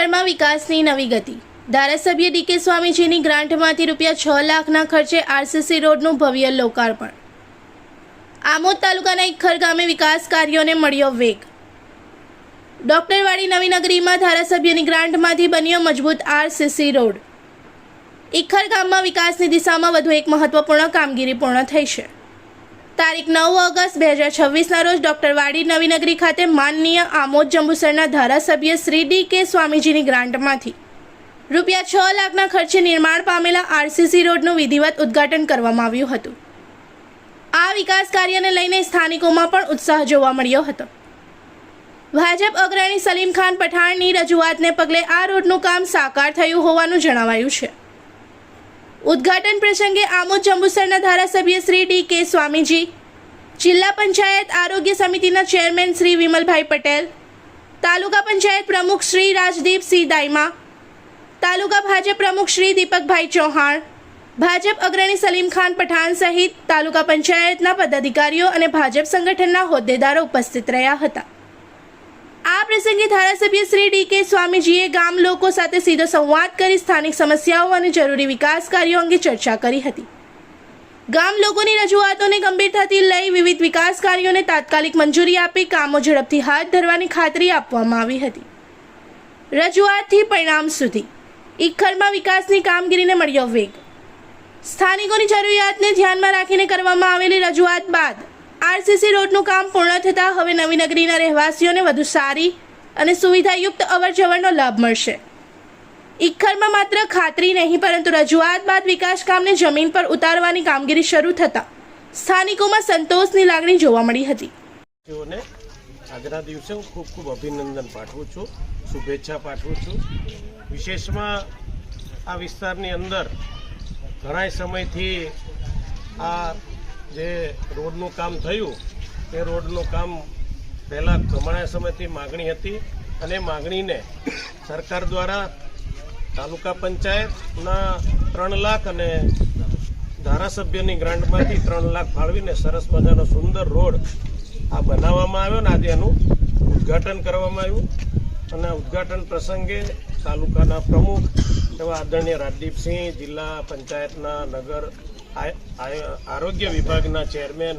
ઇખરમાં વિકાસની નવી ગતિ। ધારાસભ્ય ડી.કે. સ્વામીજીની ગ્રાન્ટમાંથી ₹6 લાખના ખર્ચે આરસીસી રોડનું ભવ્ય લોકાર્પણ। આમોદ તાલુકાના ઇખર ગામે વિકાસ કાર્યોને મળ્યો વેગ। ડોક્ટરવાડી નવીનગરીમાં ધારાસભ્યની ગ્રાન્ટમાંથી બન્યો મજબૂત આરસીસી રોડ। ઇખર ગામમાં વિકાસની દિશામાં વધુ એક મહત્વપૂર્ણ કામગીરી પૂર્ણ થઈ છે। તારીખ 9 ઓગસ્ટ 2026ના રોજ ડોક્ટરવાડી નવીનગરી ખાતે માનનીય આમોદ જંબુસરના ધારાસભ્ય શ્રી ડી.કે. સ્વામીજીની ગ્રાન્ટમાંથી ₹6 લાખના ખર્ચે નિર્માણ પામેલા આરસીસી રોડનું વિધિવત ઉદ્ઘાટન કરવામાં આવ્યું હતું। આ વિકાસ કાર્યને લઈને સ્થાનિકોમાં પણ ઉત્સાહ જોવા મળ્યો હતો। ભાજપ અગ્રણી સલીમ ખાન પઠાણની રજૂઆતને પગલે આ રોડનું કામ સાકાર થયું હોવાનું જણાવાયું છે। ઉદ્ઘાટન પ્રસંગે આમોદ જંબુસરના ધારાસભ્ય શ્રી ડી.કે. સ્વામીજી, જિલ્લા પંચાયત આરોગ્ય સમિતિના ચેરમેન શ્રી વિમલભાઈ પટેલ, તાલુકા પંચાયત પ્રમુખ શ્રી રાજદીપસિંહ દાઈમા, તાલુકા ભાજપ પ્રમુખ શ્રી દીપકભાઈ ચૌહાણ, ભાજપ અગ્રણી સલીમ ખાન પઠાણ સહિત તાલુકા પંચાયતના પદાધિકારીઓ અને ભાજપ સંગઠનના હોદ્દેદારો ઉપસ્થિત રહ્યા હતા। આ પ્રસંગે ધારાસભ્ય શ્રી ડી.કે. સ્વામીજીએ ગામ લોકો સાથે સીધો સંવાદ કરી સ્થાનિક સમસ્યાઓ અને જરૂરી વિકાસ કાર્યો અંગે ચર્ચા કરી હતી। ગામ લોકોની રજૂઆતોને ગંભીરતાથી લઈ વિવિધ વિકાસ કાર્યોને તાત્કાલિક મંજૂરી આપી કામો ઝડપથી હાથ ધરવાની ખાતરી આપવામાં આવી હતી। રજૂઆતથી પરિણામ સુધી ઇખરમાં વિકાસની કામગીરીને મળ્યો વેગ। સ્થાનિકોની જરૂરિયાતને ધ્યાનમાં રાખીને કરવામાં આવેલી રજૂઆત બાદ આરસીસી રોડનું કામ પૂર્ણ થતાં હવે નવીનગરીના રહેવાસીઓને વધુ સારી અને સુવિધાયુક્ત અવરજવરનો લાભ મળશે। ઇખરમાં માત્ર ખાતરી નહીં પરંતુ રજૂઆત બાદ વિકાસ કામને જમીન પર ઉતારવાની કામગીરી શરૂ થતાં સ્થાનિકોમાં સંતોષની લાગણી જોવા મળી હતી। આજના દિવસે હું ખૂબ ખૂબ અભિનંદન પાઠવું છું, શુભેચ્છા પાઠવું છું। વિશેષમાં આ વિસ્તારની અંદર ઘણા સમયથી આ જે રોડનું કામ થયું એ રોડનું કામ પહેલાં ઘણા સમયથી માગણી હતી અને માગણીને સરકાર દ્વારા તાલુકા પંચાયતના 3 લાખ અને ધારાસભ્યની ગ્રાન્ટમાંથી 3 લાખ ફાળવીને સરસ મજાનો સુંદર રોડ આ બનાવવામાં આવ્યો ને આજે એનું ઉદ્ઘાટન કરવામાં આવ્યું। અને ઉદ્ઘાટન પ્રસંગે તાલુકાના પ્રમુખ એવા આદરણીય રાજદીપસિંહ, જિલ્લા પંચાયતના નગર આરોગ્ય વિભાગના ચેરમેન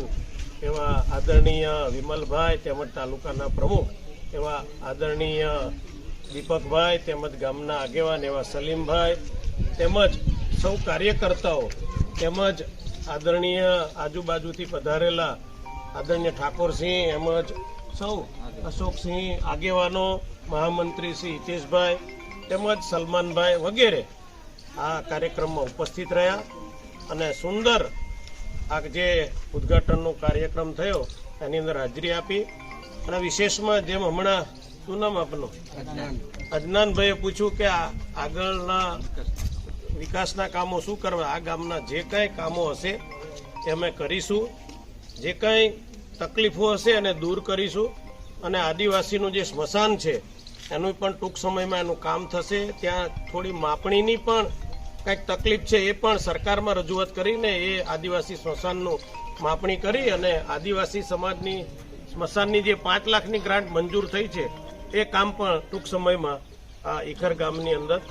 એવા આદરણીય વિમલભાઈ તેમજ તાલુકાના પ્રમુખ એવા આદરણીય દીપકભાઈ તેમજ ગામના આગેવાન એવા સલીમભાઈ તેમજ સૌ કાર્યકર્તાઓ તેમજ આદરણીય આજુબાજુથી પધારેલા આદરણીય ઠાકોરસિંહ એમજ સૌ અશોકસિંહ આગેવાનો, મહામંત્રી શ્રી હિતેશભાઈ તેમજ સલમાનભાઈ વગેરે આ કાર્યક્રમમાં ઉપસ્થિત રહ્યા અને સુંદર આ જે ઉદ્ઘાટનનો કાર્યક્રમ થયો એની અંદર હાજરી આપી। અને વિશેષમાં જેમ હમણાં શું નામ આપનું અજનાનભાઈએ પૂછ્યું કે આગળના વિકાસના કામો શું કરવા, આ ગામના જે કાંઈ કામો હશે એ અમે કરીશું, જે કાંઈ તકલીફો હશે એને દૂર કરીશું। અને આદિવાસીનું જે સ્મશાન છે એનું પણ ટૂંક સમયમાં એનું કામ થશે। ત્યાં થોડી માપણીની પણ કંઈક તકલીફ છે એ પણ સરકારમાં રજૂઆત કરીને એ આદિવાસી સ્મશાનનું માપણી કરી અને આદિવાસી સમાજની સ્મશાનની જે 5 લાખની ગ્રાન્ટ મંજૂર થઈ છે એ કામ પણ ટૂંક સમયમાં આ ઇખર ગામની અંદર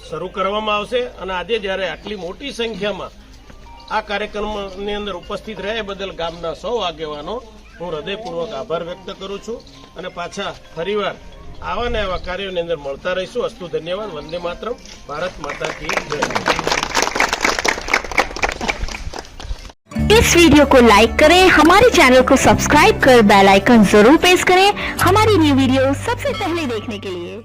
શરૂ કરવામાં આવશે। અને આજે જ્યારે આટલી મોટી સંખ્યામાં આ કાર્યક્રમની અંદર ઉપસ્થિત રહ્યા એ બદલ ગામના સૌ આગેવાનો હું હૃદયપૂર્વક આભાર વ્યક્ત કરું છું અને પાછા ફરીવાર આવા ને આવા કાર્યોની અંદર મળતા રહીશું। અસ્તુ, ધન્યવાદ, વંદે માતરમ, ભારત माता की जय। इस वीडियो को लाइक करें, हमारे चैनल को सब्सक्राइब कर बेल आइकन जरूर प्रेस करें हमारी न्यू वीडियो सबसे पहले देखने के लिए।